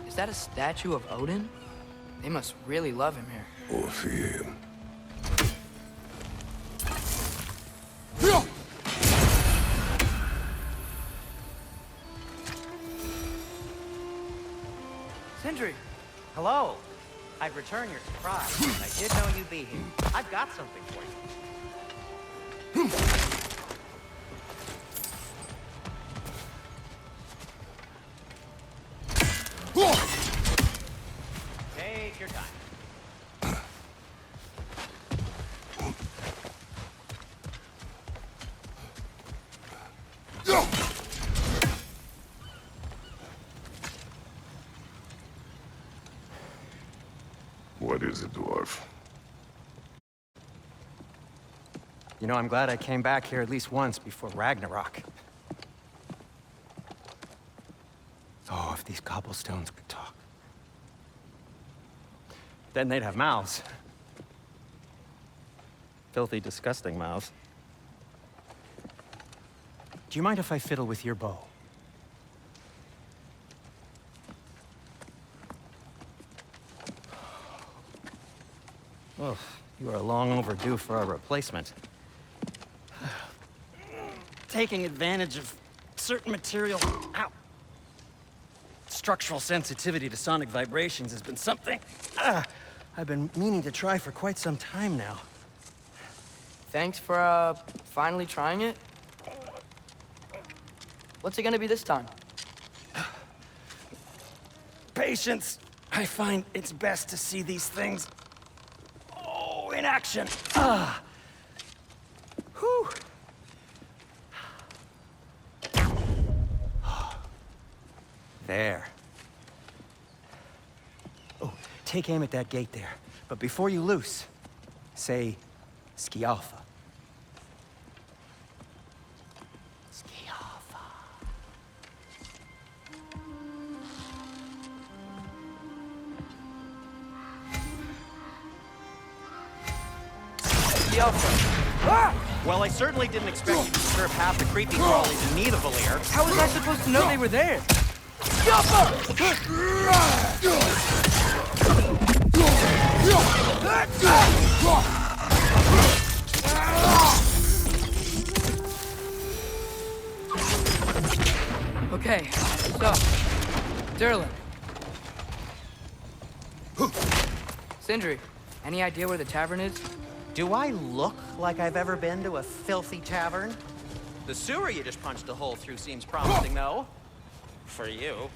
Is that a statue of Odin? They must really love him here. Or fear him. Sindri! Hello. I'd return your surprise, but I did know you'd be here. I've got something for you. Take your time. What is it, dwarf? You know, I'm glad I came back here at least once before Ragnarok. Oh, if these cobblestones could talk. Then they'd have mouths. Filthy, disgusting mouths. Do you mind if I fiddle with your bow? Oh, you are long overdue for a replacement. Taking advantage of certain material. Ow. Structural sensitivity to sonic vibrations has been something I've been meaning to try for quite some time now. Thanks for, finally trying it. What's it gonna be this time? Patience. I find it's best to see these things in action. Whew. There. Oh, take aim at that gate there. But before you loose, say Skialfa. Skialfa. Well, I certainly didn't expect you to disturb half the creepy crawlies in need of Valir. How was I supposed to know they were there? Okay, so, Durlin. Sindri, any idea where the tavern is? Do I look like I've ever been to a filthy tavern? The sewer you just punched a hole through seems promising, though. For you.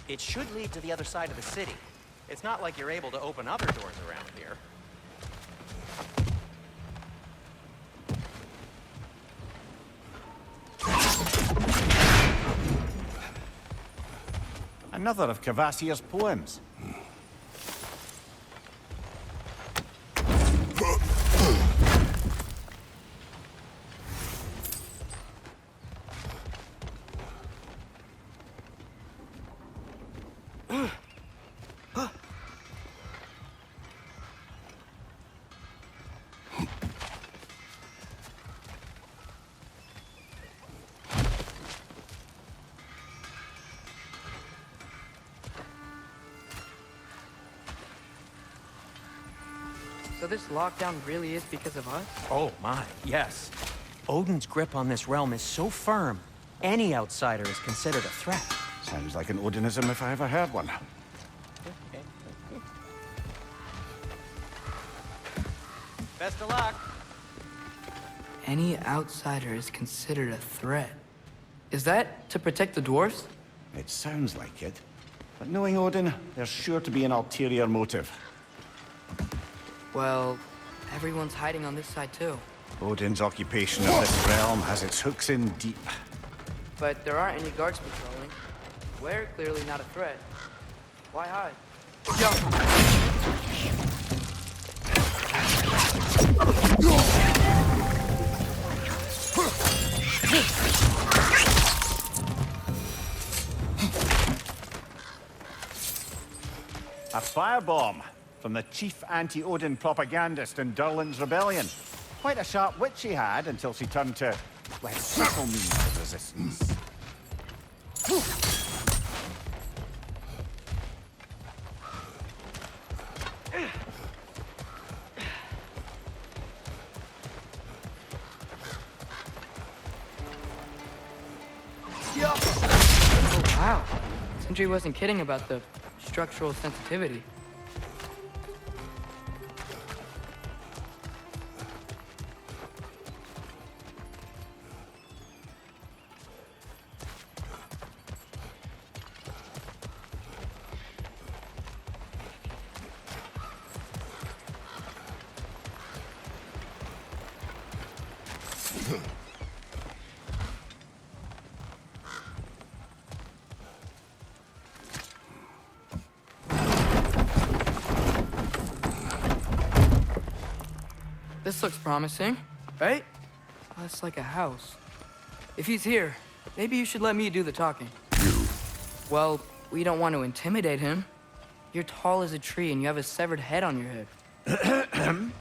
It should lead to the other side of the city. It's not like you're able to open other doors around here. Another of Kvasir's poems. So this lockdown really is because of us? Oh my, yes. Odin's grip on this realm is so firm, any outsider is considered a threat. Sounds like an Odinism if I ever heard one. Best of luck. Any outsider is considered a threat. Is that to protect the dwarves? It sounds like it. But knowing Odin, there's sure to be an ulterior motive. Well, everyone's hiding on this side too. Odin's occupation of this realm has its hooks in deep. But there aren't any guards patrolling. We're clearly not a threat. Why hide? A firebomb. from the chief anti-Odin propagandist in Durlin's rebellion. Quite a sharp wit she had until she turned to less subtle means of resistance. Oh, wow. Sindri wasn't kidding about the structural sensitivity. This looks promising, right? Oh, it's like a house. If he's here, maybe you should let me do the talking. You. Well, we don't want to intimidate him. You're tall as a tree and you have a severed head on your head.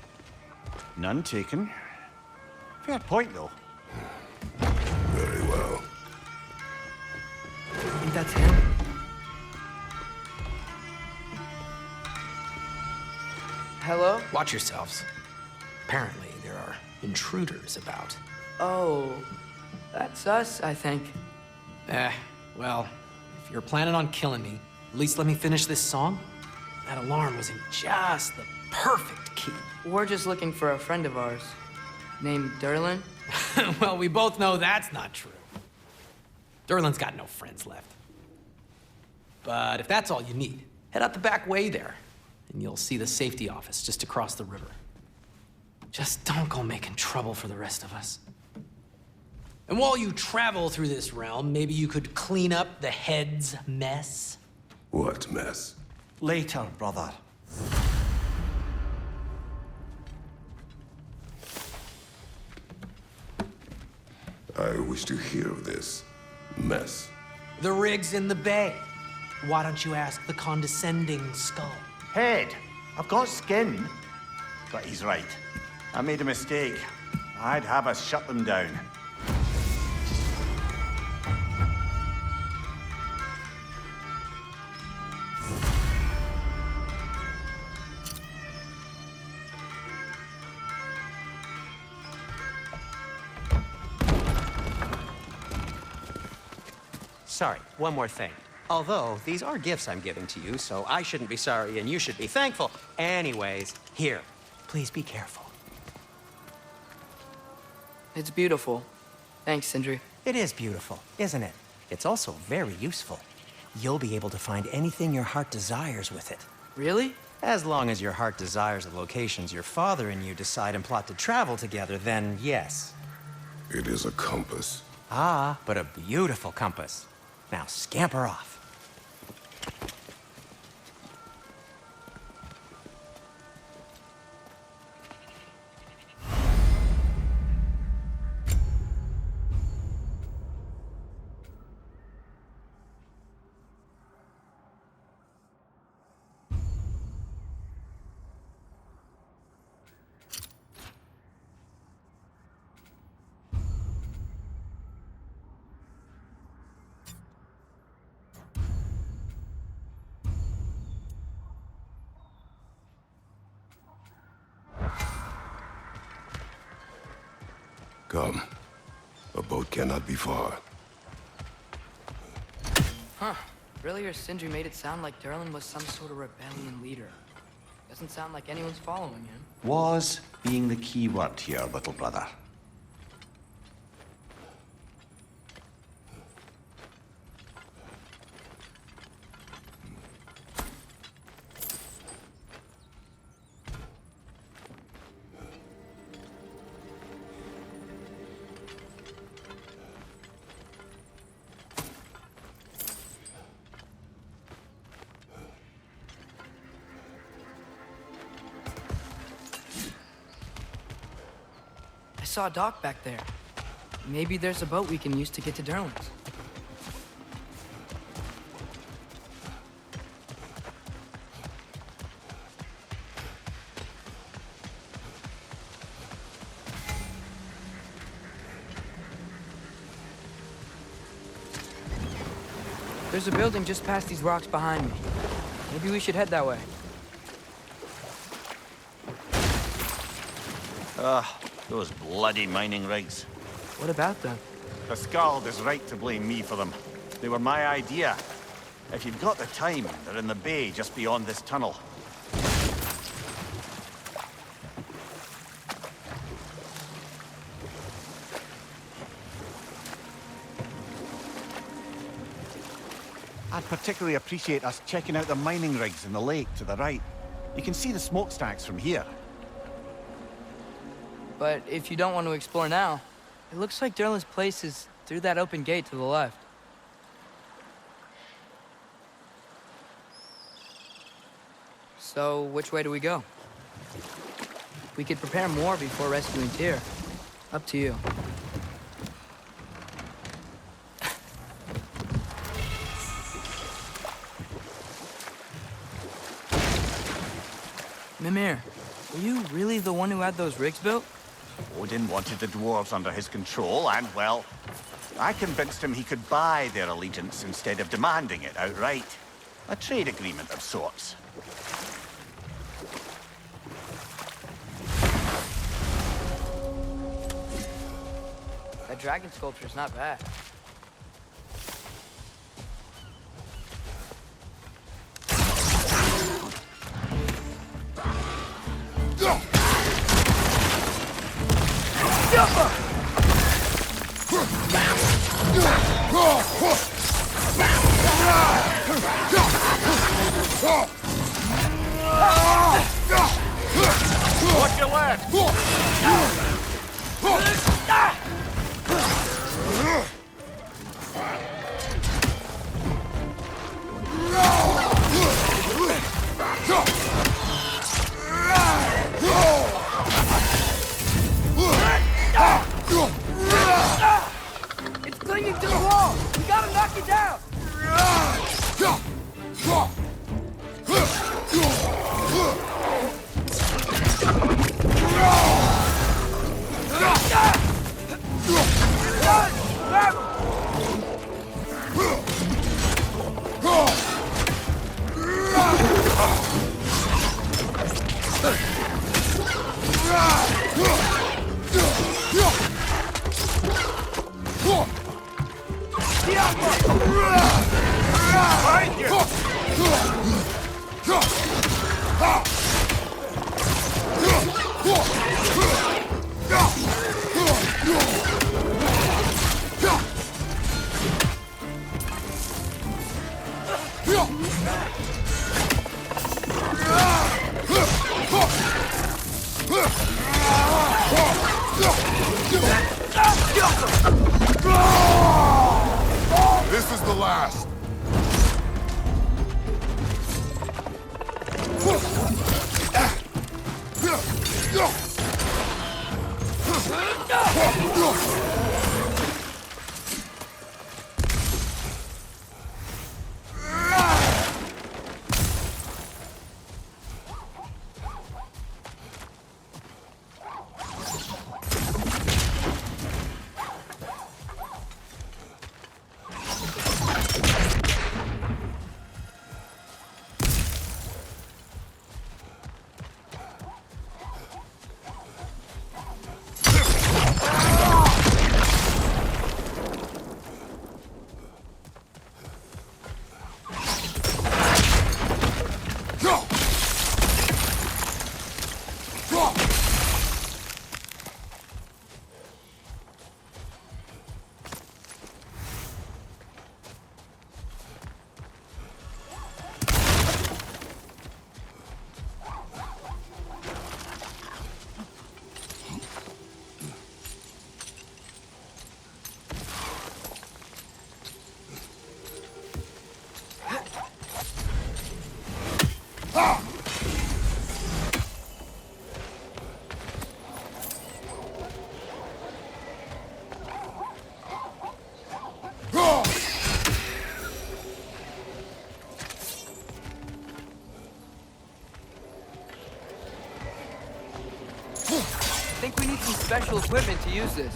None taken. Fair point, though. Very well. Think that's him? Hello? Watch yourselves. Apparently, there are intruders about. Oh, that's us, I think. Well, if you're planning on killing me, at least let me finish this song. That alarm was in just the perfect key. We're just looking for a friend of ours named Durlin. Well, we both know that's not true. Durlin's got no friends left. But if that's all you need, head out the back way there, and you'll see the safety office just across the river. Just don't go making trouble for the rest of us. And while you travel through this realm, maybe you could clean up the head's mess? What mess? Later, brother. I wish to hear of this mess. The rig's in the bay. Why don't you ask the condescending skull? Head. I've got skin. But he's right. I made a mistake. I'd have us shut them down. Sorry, one more thing. Although, these are gifts I'm giving to you, so I shouldn't be sorry and you should be thankful. Anyways, here, please be careful. It's beautiful. Thanks, Sindri. It is beautiful, isn't it? It's also very useful. You'll be able to find anything your heart desires with it. Really? As long as your heart desires the locations your father and you decide and plot to travel together, then yes. It is a compass. Ah, but a beautiful compass. Now scamper off. Come. A boat cannot be far. Huh. Earlier, Sindri made it sound like Durlin was some sort of rebellion leader. Doesn't sound like anyone's following him. Was being the key word here, little brother. I saw a dock back there. Maybe there's a boat we can use to get to Durlin's. There's a building just past these rocks behind me. Maybe we should head that way. Those bloody mining rigs. What about them? The Skald is right to blame me for them. They were my idea. If you've got the time, they're in the bay just beyond this tunnel. I'd particularly appreciate us checking out the mining rigs in the lake to the right. You can see the smokestacks from here. But if you don't want to explore now, it looks like Derlin's place is through that open gate to the left. So, which way do we go? We could prepare more before rescuing Tyr. Up to you. Mimir, were you really the one who had those rigs built? Odin wanted the dwarves under his control, and, well, I convinced him he could buy their allegiance instead of demanding it outright. A trade agreement of sorts. That dragon sculpture's not bad. Watch your left! It's clinging to the wall! We gotta knock it down! This is the last. I think we need some special equipment to use this.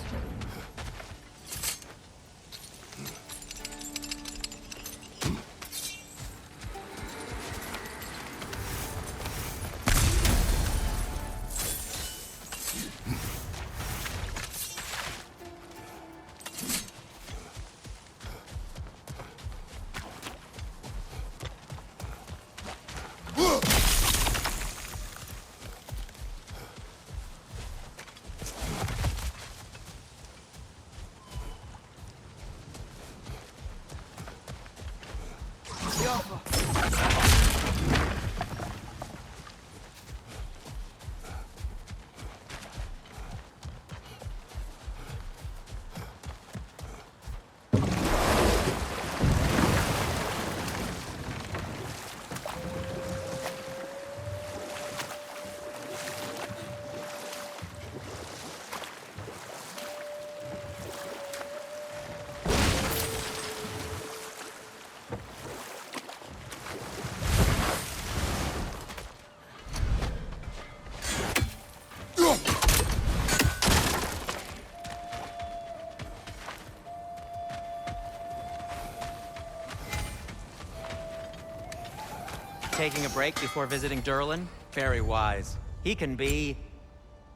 Taking a break before visiting Durlin? Very wise. He can be...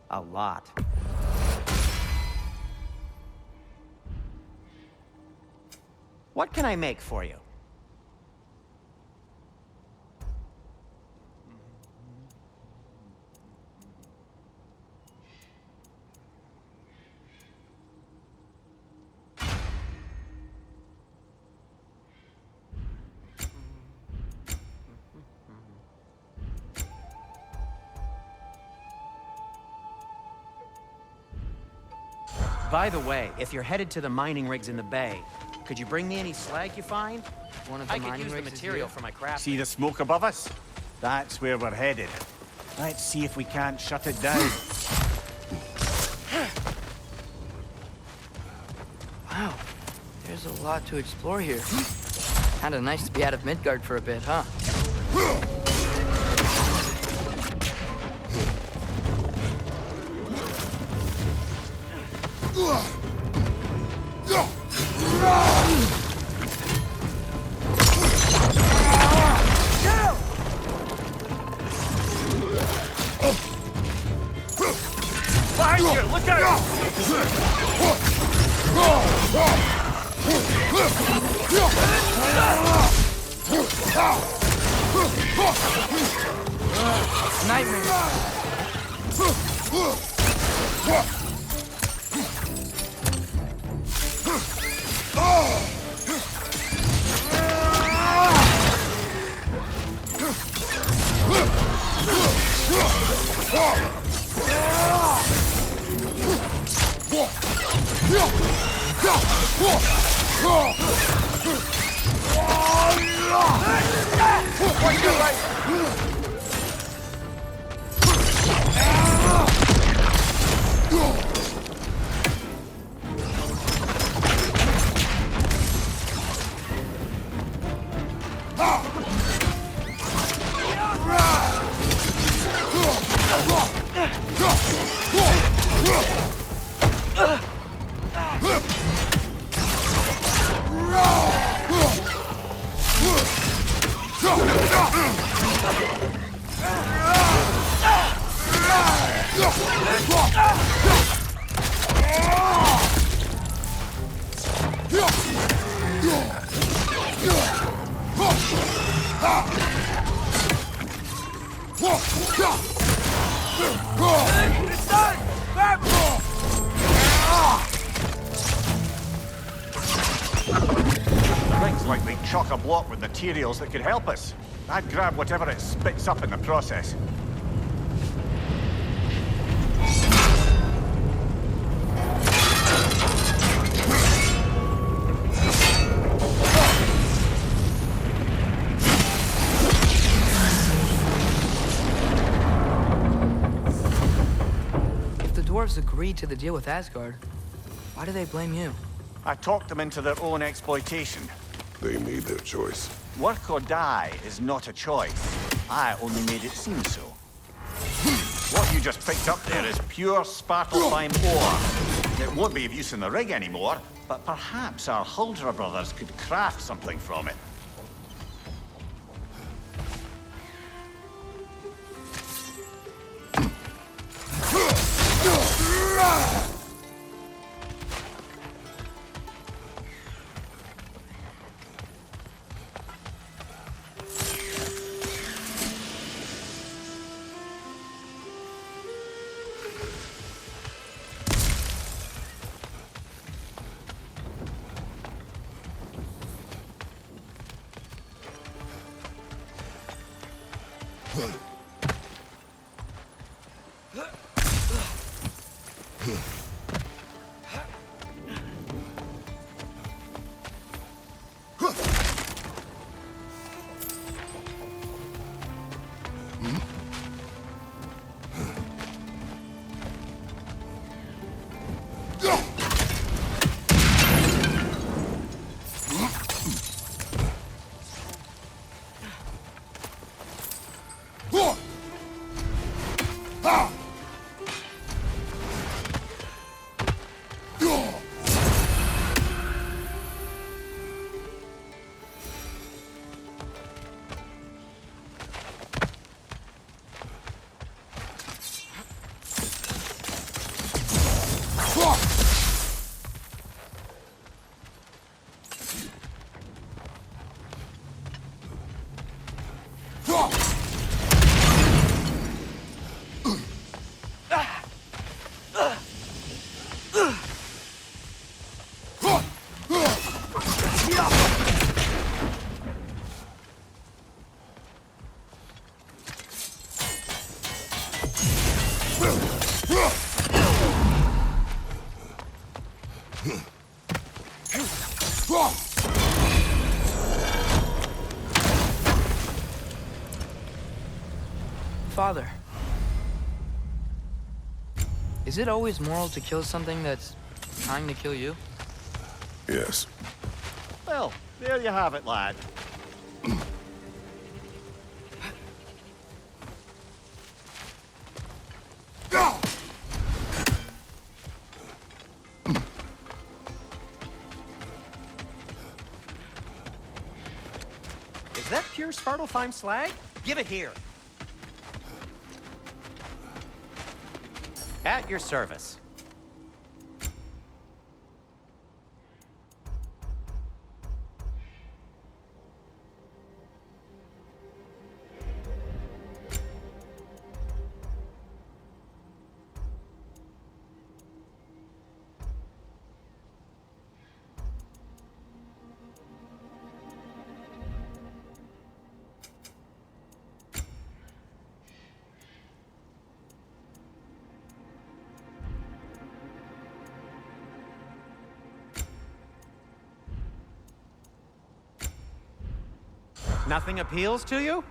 a lot. What can I make for you? By the way, if you're headed to the mining rigs in the bay, could you bring me any slag you find? One of the I could mining use the rigs is material here. for my craft. See the smoke above us? That's where we're headed. Let's see if we can't shut it down. Wow, there's a lot to explore here. Kinda nice to be out of Midgard for a bit, huh? Behind you! Look out! Nightmare. Things like they chock-a-block with materials that could help us. I'd grab whatever it spits up in the process. If the dwarves agreed to the deal with Asgard, why do they blame you? I talked them into their own exploitation. They made their choice. Work or die is not a choice. I only made it seem so. What you just picked up there is pure Svartalfheim ore. It won't be of use in the rig anymore, but perhaps our Huldra brothers could craft something from it. Father, is it always moral to kill something that's trying to kill you? Yes. Well, there you have it, lad. Is that pure Svartalfheim slag? Give it here. At your service. Nothing appeals to you?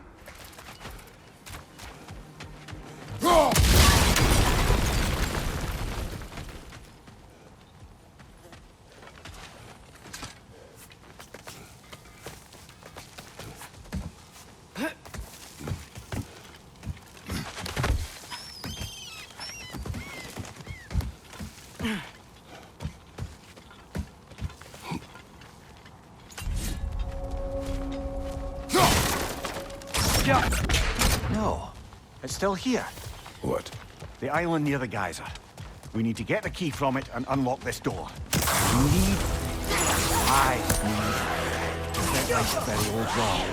No, it's still here. What? The island near the geyser. We need to get the key from it and unlock this door. I need to get this very old wrong.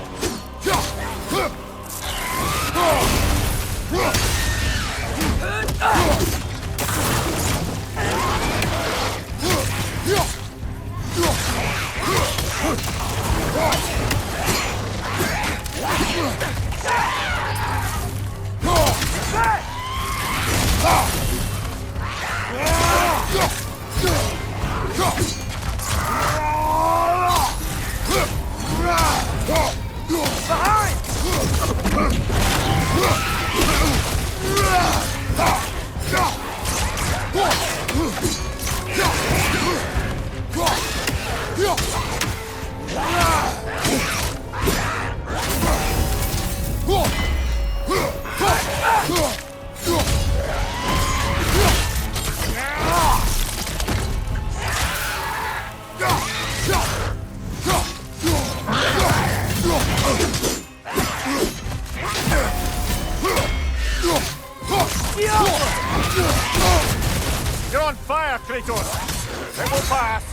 You're on fire, Kratos! It will pass!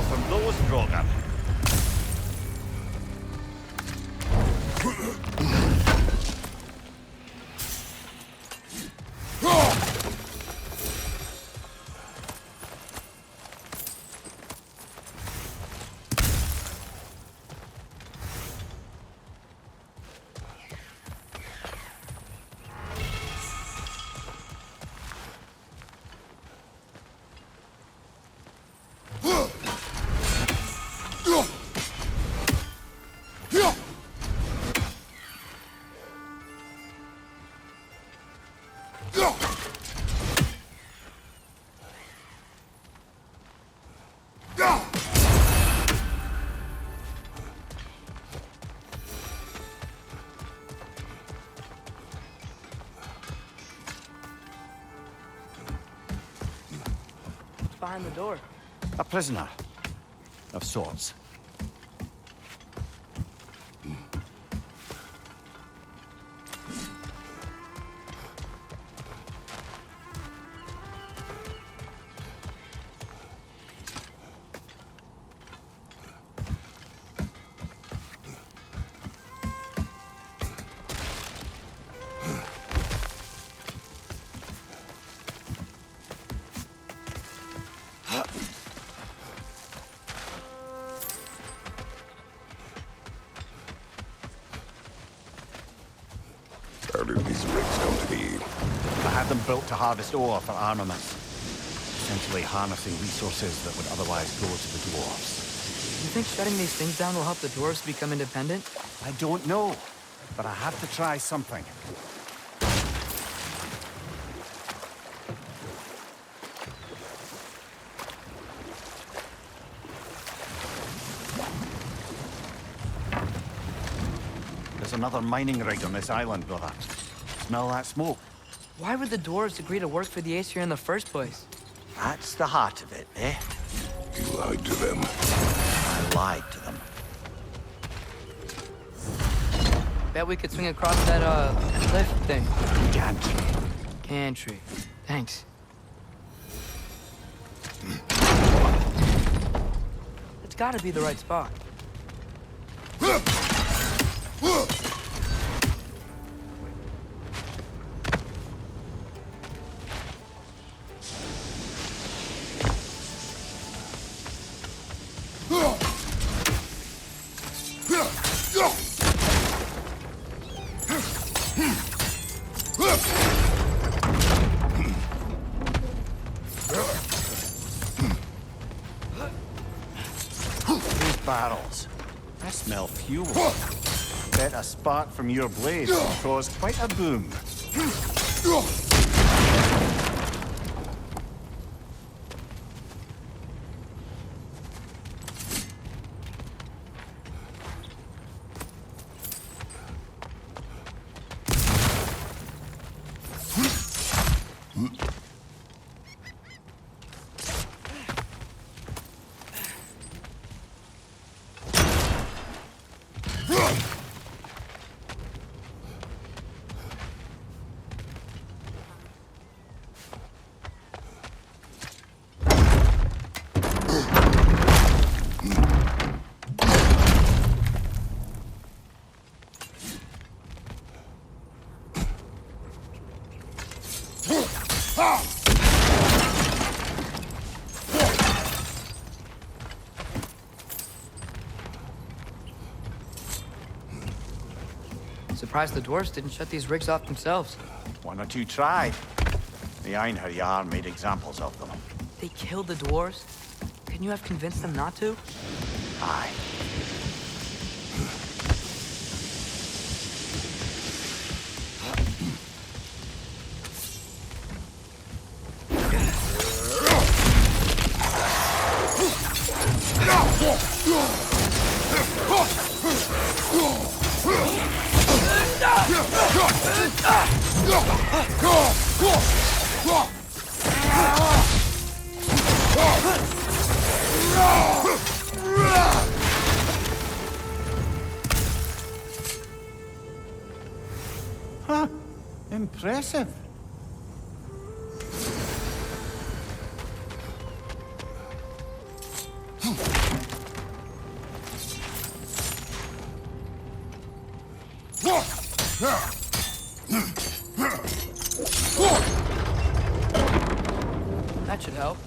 from those, Drogon. Behind the door. A prisoner. Of sorts. How did these rigs come to be? I had them built to harvest ore for armaments. Essentially harnessing resources that would otherwise go to the dwarves. You think shutting these things down will help the dwarves become independent? I don't know, but I have to try something. There's another mining rig on this island, brother. Smell that smoke? Why would the dwarves agree to work for the Aesir in the first place? That's the heart of it, eh? You lied to them. I lied to them. Bet we could swing across that, cliff thing. Gantry. Gantry. Thanks. It's gotta be the right spot. These barrels. I smell fuel. Bet a spark from your blade will cause quite a boom. Surprised the dwarves didn't shut these rigs off themselves. One or two tried. The Einherjar made examples of them. They killed the dwarves? Couldn't you have convinced them not to? Aye. Huh. Impressive. That should help.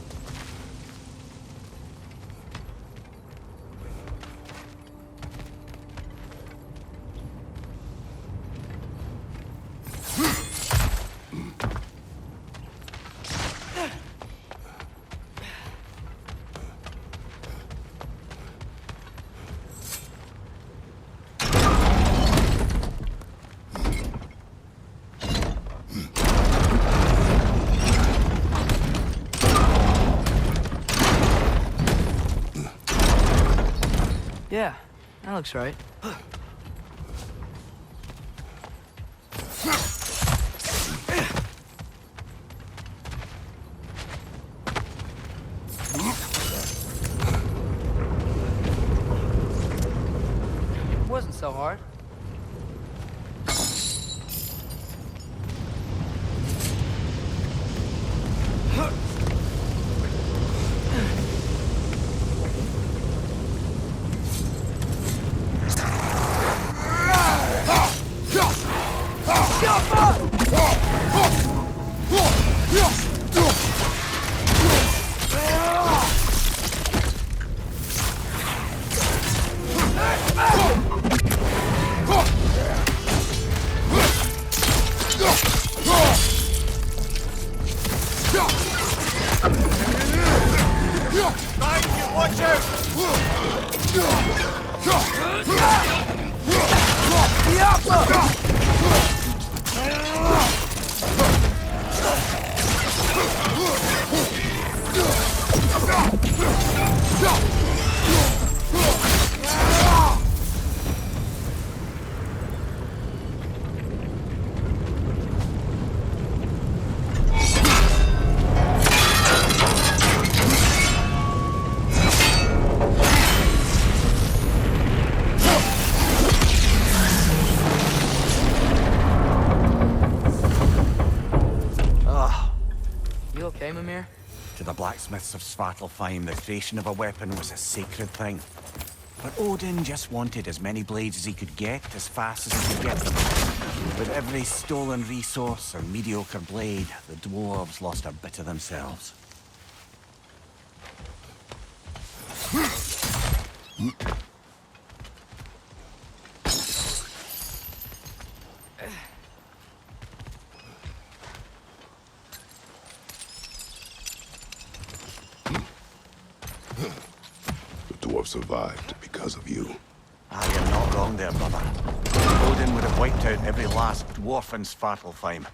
Yeah, that looks right. Wasn't so hard. Watch You okay, Mimir? To the blacksmiths of Svartalfheim, the creation of a weapon was a sacred thing. But Odin just wanted as many blades as he could get, as fast as he could get them. With every stolen resource or mediocre blade, the dwarves lost a bit of themselves. The dwarf survived because of you. Ah, you're not wrong there, brother. Odin would have wiped out every last dwarf in Svartalfheim.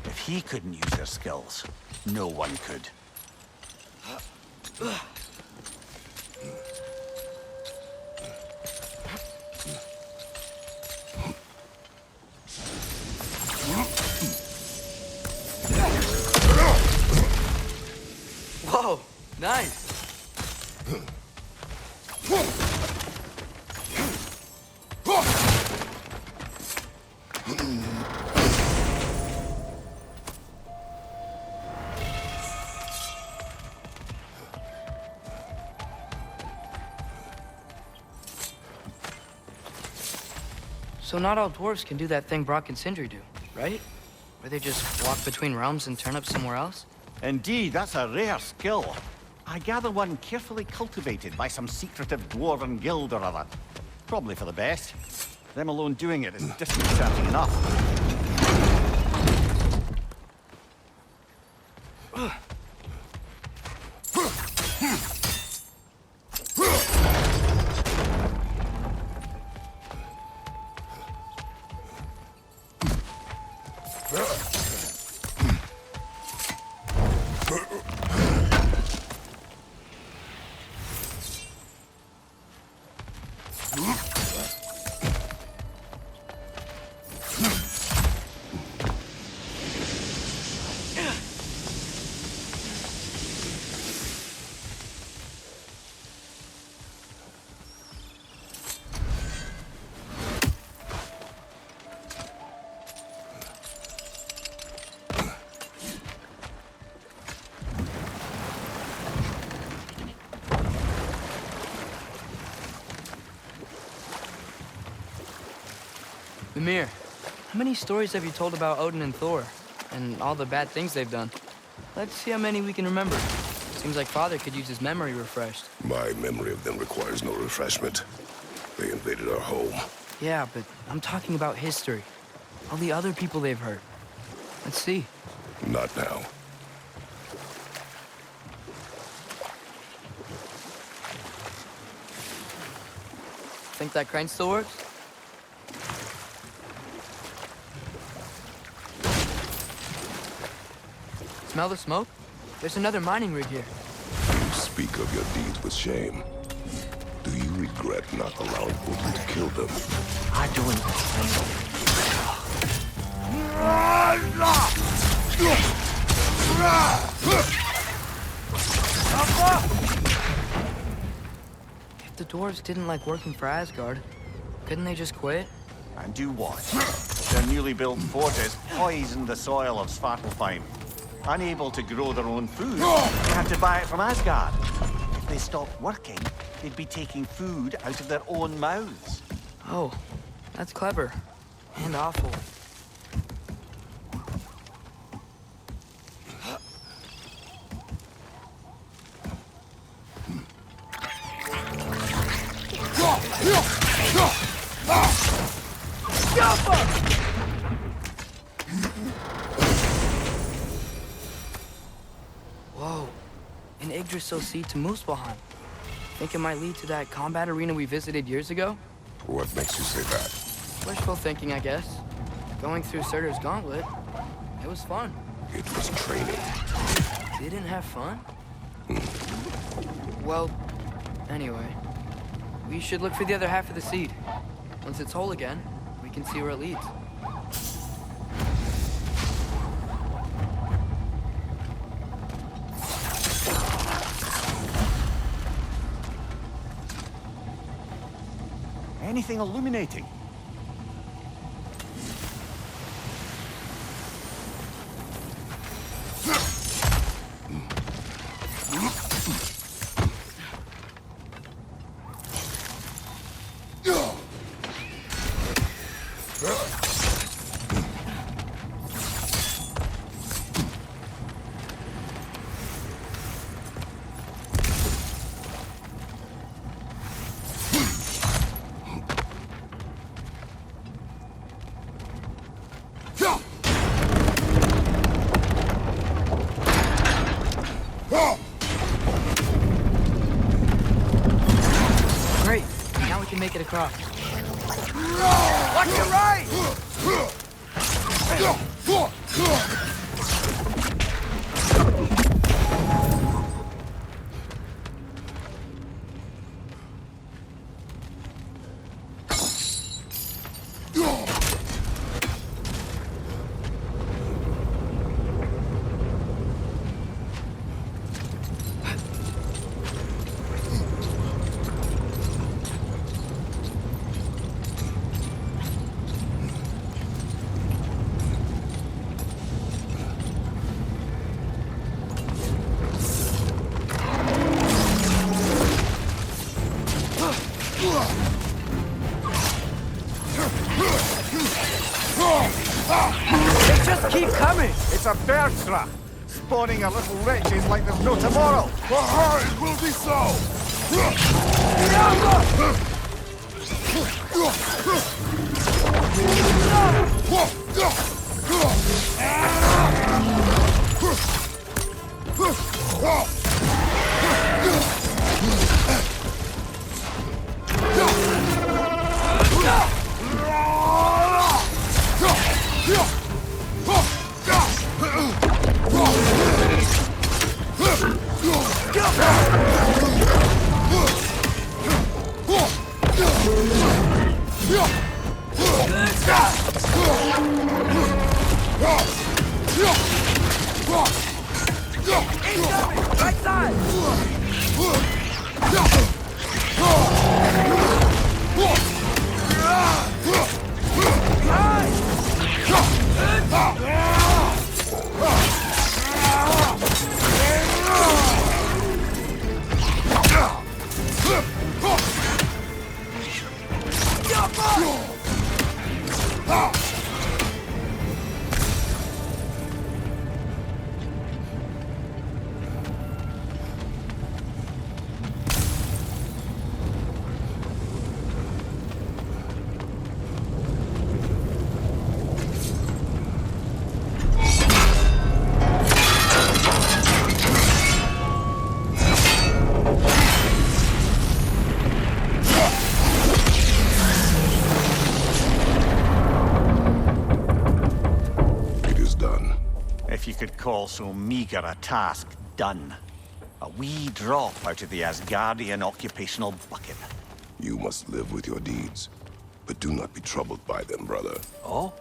If he couldn't use their skills, no one could. Whoa, nice. So not all dwarves can do that thing Brock and Sindri do, right? Where they just walk between realms and turn up somewhere else? Indeed, that's a rare skill. I gather one carefully cultivated by some secretive dwarven guild or other. Probably for the best. Them alone doing it is disconcerting enough. Mimir, How many stories have you told about Odin and Thor? And all the bad things they've done? Let's see how many we can remember. Seems like Father could use his memory refreshed. My memory of them requires no refreshment. They invaded our home. Yeah, but I'm talking about history. All the other people they've hurt. Let's see. Not now. Think that crane still works? Smell the smoke? There's another mining rig here. You speak of your deeds with shame. Do you regret not allowing Odin to kill them? I don't. If the dwarves didn't like working for Asgard, couldn't they just quit? And do what? Their newly built forges poisoned the soil of Svartalfheim. Unable to grow their own food, they had to buy it from Asgard. If they stopped working, they'd be taking food out of their own mouths. Oh, that's clever. And awful. Whoa, an Yggdrasil seed to Muspelheim. Think it might lead to that combat arena we visited years ago? What makes you say that? Wishful thinking, I guess. Going through Surtur's gauntlet, it was fun. It was training. Didn't have fun? Well, anyway, we should look for the other half of the seed. Once it's whole again, we can see where it leads. Anything illuminating? Great, now we can make it across. Watch your right! They just keep coming! It's a bird trap, spawning a little wretches like there's no tomorrow. It will be so! Right side! you could call so meager a task done. A wee drop out of the Asgardian occupational bucket. You must live with your deeds, but do not be troubled by them, brother. Oh?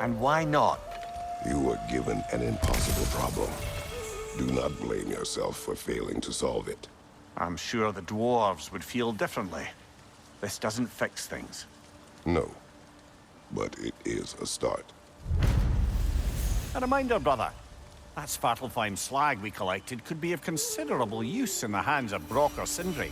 And why not? You were given an impossible problem. Do not blame yourself for failing to solve it. I'm sure the dwarves would feel differently. This doesn't fix things. No, but it is a start. A reminder, brother. That Svartalfheim slag we collected could be of considerable use in the hands of Brock or Sindri.